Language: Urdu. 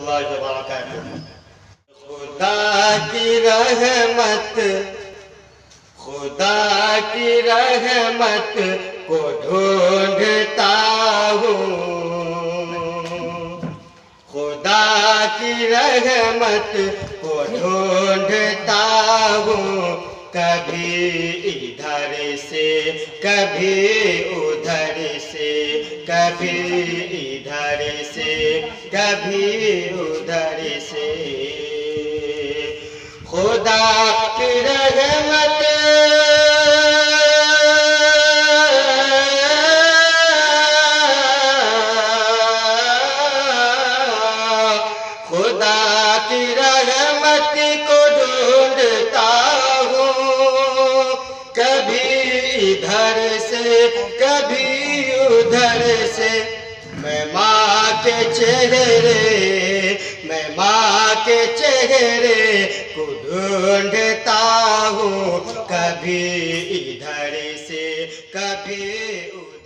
اللہ وبرکاتہ۔ خدا کی رحمت، خدا کی رحمت کو ڈھونڈتا ہوں، خدا کی رحمت کو ڈھونڈتا ہوں، کبھی ادھر سے کبھی ادھر سے، کبھی ادھر سے کبھی ادھر سے، خدا کی رحمت خدا کی رحمت کو ڈھونڈتا ہوں، کبھی ادھر سے کبھی ادھر سے، میں ماں کے چہرے، میں ماں کے چہرے کو ڈھونڈتا ہوں، کبھی ادھر سے کبھی ادھر سے۔